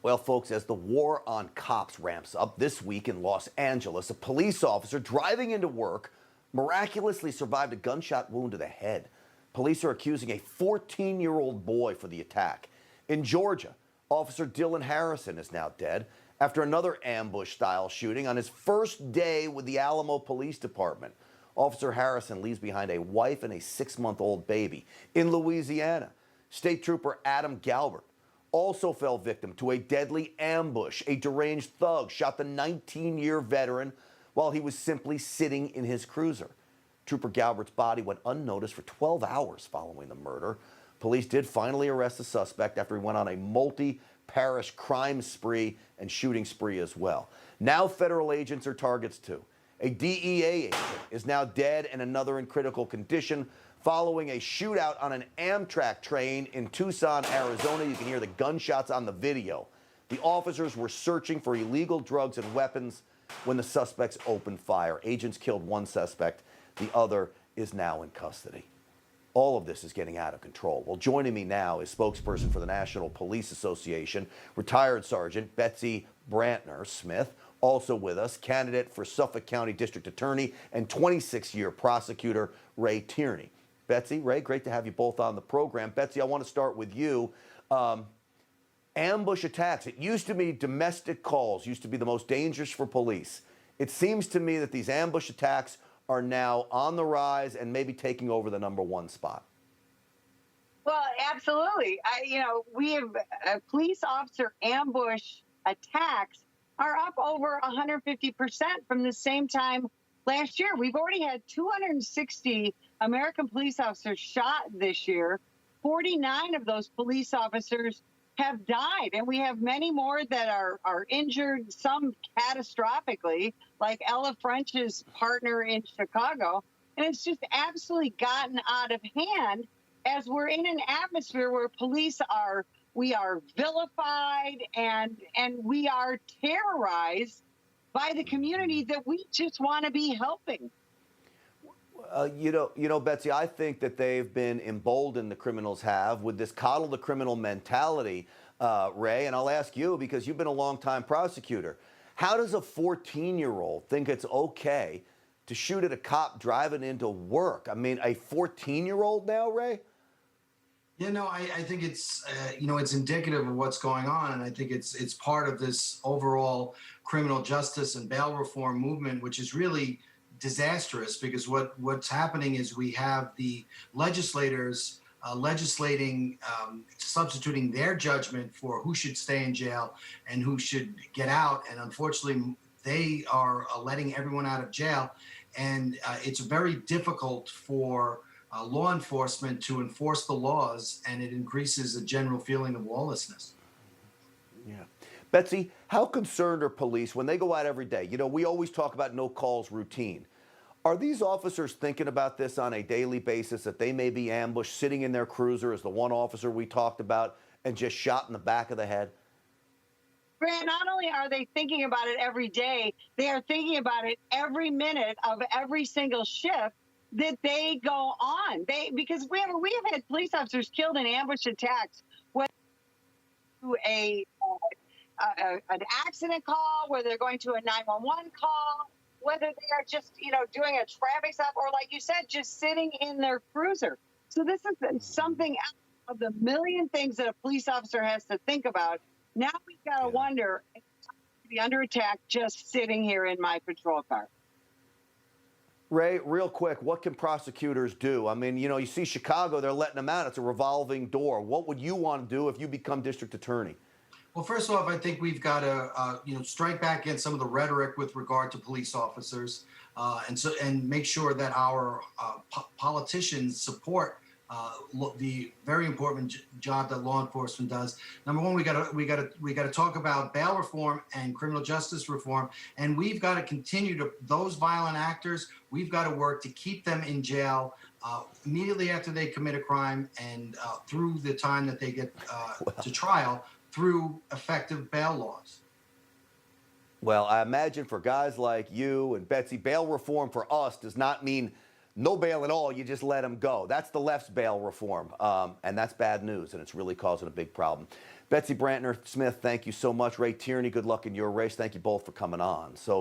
Well, folks, as the war on cops ramps up this week in Los Angeles, a police officer driving into work miraculously survived a gunshot wound to the head. Police are accusing a 14-year-old boy for the attack. In Georgia, Officer Dylan Harrison is now dead after another ambush-style shooting on his first day with the Alamo Police Department. Officer Harrison leaves behind a wife and a 6-month-old baby. In Louisiana, State Trooper Adam Galbert also fell victim to a deadly ambush. A deranged thug shot the 19-year veteran while he was simply sitting in his cruiser. Trooper Galbert's body went unnoticed for 12 hours following the murder. Police did finally arrest the suspect after he went on a multi-parish crime spree and shooting spree as well. Now federal agents are targets too. A DEA agent is now dead and another in critical condition following a shootout on an Amtrak train in Tucson, Arizona. You can hear the gunshots on the video. The officers were searching for illegal drugs and weapons when the suspects opened fire. Agents killed one suspect. The other is now in custody. All of this is getting out of control. Well, joining me now is spokesperson for the National Police Association, retired Sergeant Betsy Brantner Smith. Also with us, candidate for Suffolk County District Attorney and 26-year prosecutor Ray Tierney. Betsy, Ray, great to have you both on the program. Betsy, I want to start with you. Ambush attacks. It used to be domestic calls used to be the most dangerous for police. It seems to me that these ambush attacks are now on the rise and maybe taking over the #1 spot. Well, absolutely. We have police officer ambush attacks are up over 150% from the same time last year. We've already had 260 American police officers shot this year. 49 of those police officers have died, and we have many more that are injured, some catastrophically, like Ella French's partner in Chicago. And it's just absolutely gotten out of hand as we're in an atmosphere where we are vilified and we are terrorized by the community that we just want to be helping. Betsy, I think that they've been emboldened, the criminals have, with this coddle the criminal mentality, Ray, and I'll ask you because you've been a longtime prosecutor. How does a 14-year-old think it's okay to shoot at a cop driving into work? I mean, a 14-year-old now, Ray? I think it's, it's indicative of what's going on. And I think it's part of this overall criminal justice and bail reform movement, which is really disastrous because what's happening is we have the legislators legislating, substituting their judgment for who should stay in jail and who should get out. And unfortunately, they are letting everyone out of jail. And it's very difficult for law enforcement to enforce the laws, and it increases a general feeling of lawlessness. Yeah. Betsy, how concerned are police when they go out every day? We always talk about no calls routine. Are these officers thinking about this on a daily basis, that they may be ambushed sitting in their cruiser, as the one officer we talked about, and just shot in the back of the head? Grant, not only are they thinking about it every day, they are thinking about it every minute of every single shift that they go on. Because we have had police officers killed in ambush attacks, whether to an accident call, whether they're going to a 911 call, whether they are just doing a traffic stop, or like you said, just sitting in their cruiser. So this is something out of the million things that a police officer has to think about. Now we've got to wonder if I'm be under attack just sitting here in my patrol car. Ray, real quick, what can prosecutors do? I mean, you see Chicago, they're letting them out. It's a revolving door. What would you want to do if you become district attorney? Well, first off, I think we've got to, strike back against some of the rhetoric with regard to police officers, and make sure that our politicians support the very important job that law enforcement does. Number one, we got to talk about bail reform and criminal justice reform, and we've got to continue to those violent actors. We've got to work to keep them in jail immediately after they commit a crime and through the time that they get to trial, through effective bail laws. Well, I imagine for guys like you and Betsy, bail reform for us does not mean no bail at all. You just let them go. That's the left's bail reform, and that's bad news, and it's really causing a big problem. Betsy Brantner Smith, thank you so much. Ray Tierney, good luck in your race. Thank you both for coming on. So